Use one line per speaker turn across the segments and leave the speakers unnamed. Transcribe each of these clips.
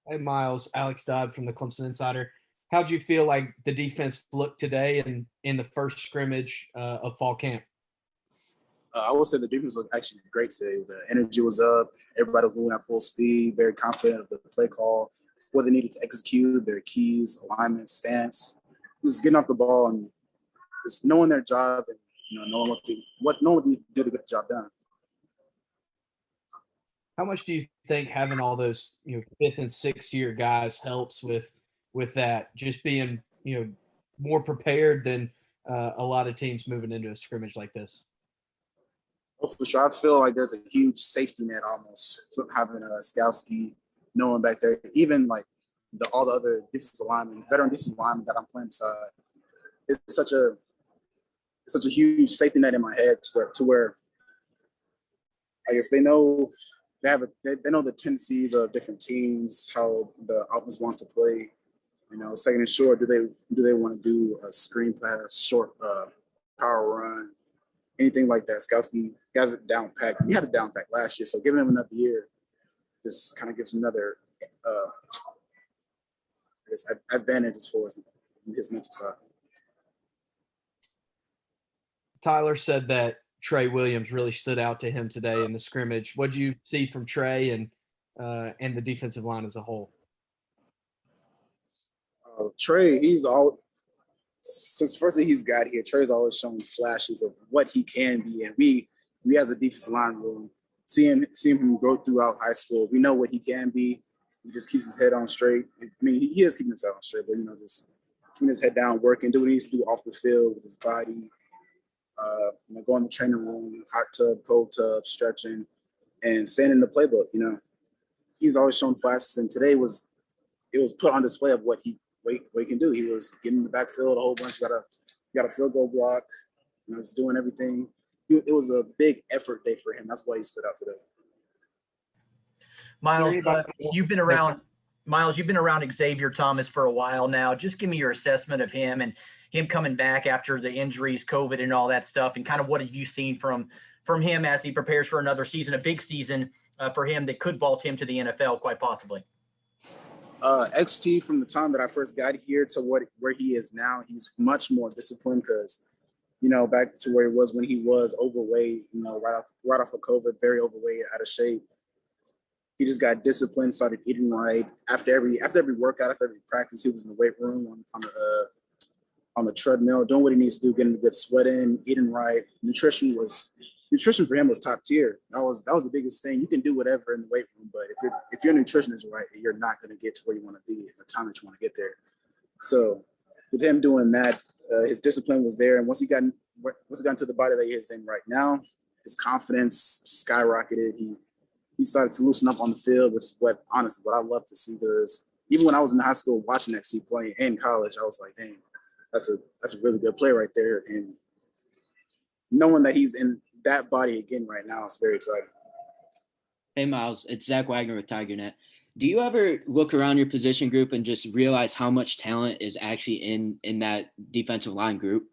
Hey, Myles, Alex Dodd from the Clemson Insider. How'd you feel like the defense looked today and in the first scrimmage of fall camp?
I would say the defense looked actually great today. The energy was up. Everybody was moving at full speed, very confident of the play call, what they needed to execute, their keys, alignment, stance. Just getting off the ball and just knowing their job and knowing what they do to get the job done.
How much do you think having all those fifth and sixth year guys helps with that? Just being more prepared than a lot of teams moving into a scrimmage like this.
Oh, for sure. I feel like there's a huge safety net almost from having a Skowski, knowing back there, even like all the other defensive linemen, veteran defensive linemen that I'm playing beside. It's such a huge safety net in my head to where I guess they know they know the tendencies of different teams, how the offense wants to play. Second and short, do they want to do a screen pass, short power run, anything like that? Skowski has it down packed. He had it down packed last year, so giving him another year just kind of gives him another advantage as far as his mental side.
Tyler said that Trey Williams really stood out to him today in the scrimmage. What did you see from Trey and the defensive line as a whole?
Trey, since first he's got here, Trey's always shown flashes of what he can be, and we as a defensive line room, seeing him grow throughout high school, we know what he can be. He just keeps his head on straight. I mean, he is keeping his head on straight, but just keeping his head down, working, do what he needs to do off the field with his body. Go in the training room, hot tub, cold tub, stretching, and staying in the playbook. He's always shown flashes, and today it was put on display of what he can do. He was getting in the backfield a whole bunch. Got a field goal block. Just doing everything. It was a big effort day for him. That's why he stood out today.
Myles, you've been around Xavier Thomas for a while now. Just give me your assessment of him and him coming back after the injuries, COVID, and all that stuff, and kind of what have you seen from him as he prepares for another season, a big season for him that could vault him to the NFL quite possibly.
XT, from the time that I first got here to where he is now, he's much more disciplined because, back to where he was when he was overweight, right off of COVID, very overweight, out of shape. He just got disciplined, started eating right. After every workout, after every practice, he was in the weight room on the treadmill, doing what he needs to do, getting a good sweat in, eating right. Nutrition for him was top tier. That was the biggest thing. You can do whatever in the weight room, but if your nutrition is right, you're not going to get to where you want to be at the time that you want to get there. So with him doing that, his discipline was there, and once he got to the body that he is in right now, his confidence skyrocketed. He started to loosen up on the field, which is what I love to see. Because even when I was in high school watching XT play in college, I was like, dang, that's a really good play right there. And knowing that he's in that body again right now is very exciting.
Hey, Myles, it's Zach Wagner with TigerNet. Do you ever look around your position group and just realize how much talent is actually in that defensive line group?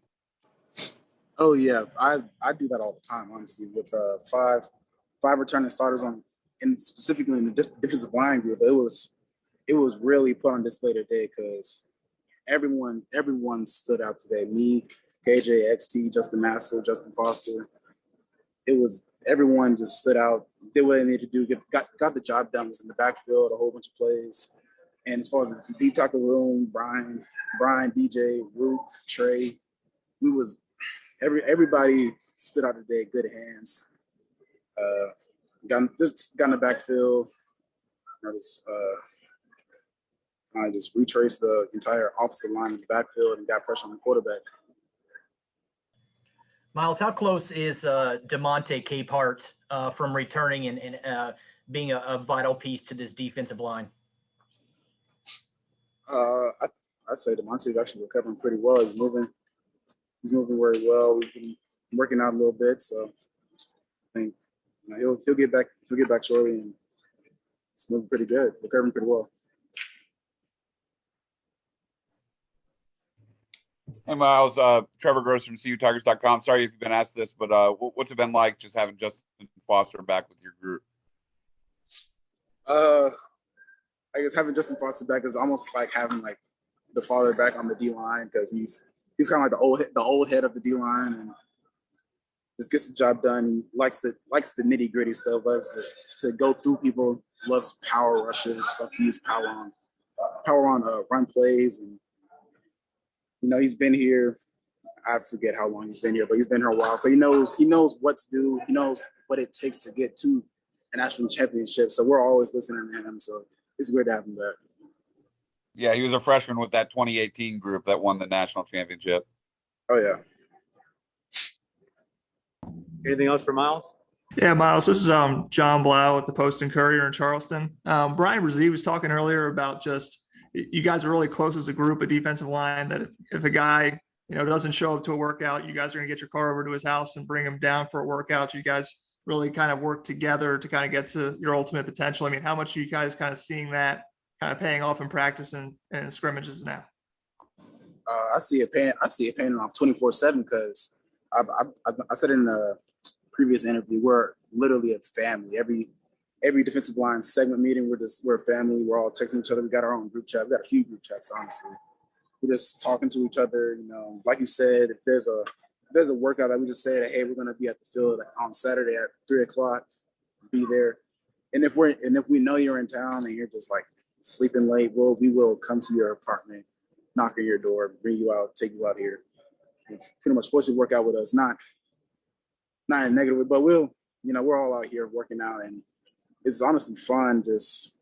Oh, yeah. I do that all the time, honestly, with five returning starters and specifically in the defensive line group. It was really put on display today because everyone stood out today. Me, KJ, XT, Justin Massel, Justin Foster. Everyone just stood out, did what they needed to do, got the job done, was in the backfield, a whole bunch of plays. And as far as the D tackle room, Brian, DJ, Ruth, Trey, everybody stood out today, good hands. Got in the backfield. I just retraced the entire offensive line in the backfield and got pressure on the quarterback.
Myles, how close is DeMonte Capehart from returning and being a vital piece to this defensive line?
I'd say DeMonte is actually recovering pretty well. He's moving very well. We've been working out a little bit, so I think he'll get back shortly, and it's moving pretty good, recovering pretty well.
Hey, Myles, Trevor Gross from CUTigers.com. Sorry if you've been asked this, but what's it been like just having Justin Foster back with your group?
I guess having Justin Foster back is almost like having like the father back on the D line because he's kind of like the old head of the D line and just gets the job done. He likes the nitty gritty stuff. Loves just to go through people. Loves power rushes. Loves to use power on run plays. And he's been here. I forget how long he's been here, but he's been here a while. So he knows what to do. He knows what it takes to get to a national championship. So we're always listening to him. So it's great to have him back.
Yeah, he was a freshman with that 2018 group that won the national championship.
Oh yeah.
Anything else for Myles?
Yeah, Myles, this is John Blau with the Post and Courier in Charleston. Brian Brzee was talking earlier about just you guys are really close as a group, a defensive line, that if a guy doesn't show up to a workout, you guys are going to get your car over to his house and bring him down for a workout. You guys really kind of work together to kind of get to your ultimate potential. I mean, how much are you guys kind of seeing that kind of paying off in practice and scrimmages now?
I see it paying off 24/7 because I said in the previous interview, we're literally a family. Every defensive line segment meeting, we're a family. We're all texting each other. We got our own group chat. We got a few group chats, honestly. We're just talking to each other. Like you said, if there's a workout that we just say that, hey, we're gonna be at the field on Saturday at 3:00, be there. And if we know you're in town and you're just like sleeping late, we will come to your apartment, knock on your door, bring you out, take you out here, and pretty much force you to work out with us. Not in a negative way, but we're all out here working out, and it's honestly fun just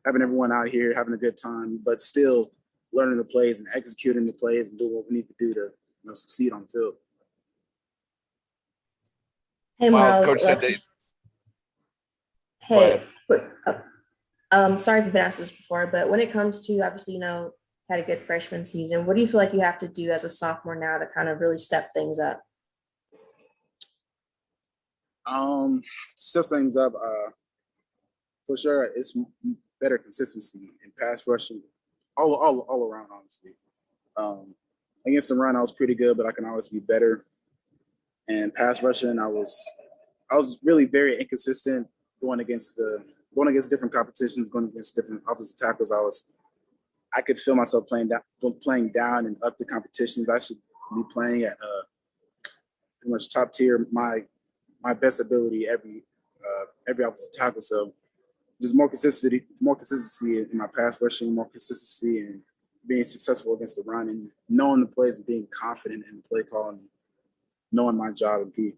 having everyone out here having a good time, but still learning the plays and executing the plays and doing what we need to do to succeed on the field.
Hey,
Myles,
Myles.
Coach said they.
Hey, sorry if you've been asked this before, but when it comes to obviously, had a good freshman season, what do you feel like you have to do as a sophomore now to kind of really step things up?
Step things up. For sure, it's better consistency in pass rushing, all around, honestly. Against the run, I was pretty good, but I can always be better. And pass rushing, I was really very inconsistent going against different competitions, going against different offensive tackles. I could feel myself playing down and up the competitions. I should be playing at pretty much top tier, my best ability every offensive tackle. So just more consistency in my pass rushing, more consistency in being successful against the run, and knowing the plays and being confident in the play call and knowing my job and key.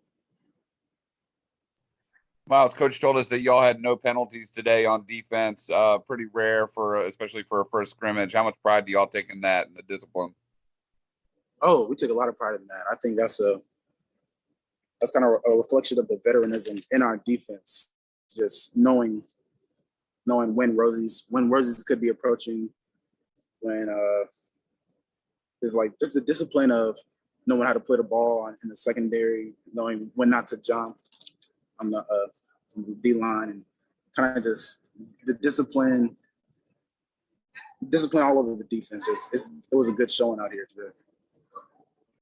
Myles, Coach told us that y'all had no penalties today on defense. Pretty rare especially for a first scrimmage. How much pride do y'all take in that and the discipline?
Oh, we took a lot of pride in that. I think that's kind of a reflection of the veteranism in our defense. Just knowing when roses could be approaching, when there's like just the discipline of knowing how to put a ball in the secondary, knowing when not to jump on the D line, and kind of just the discipline all over the defense. It was a good showing out here today.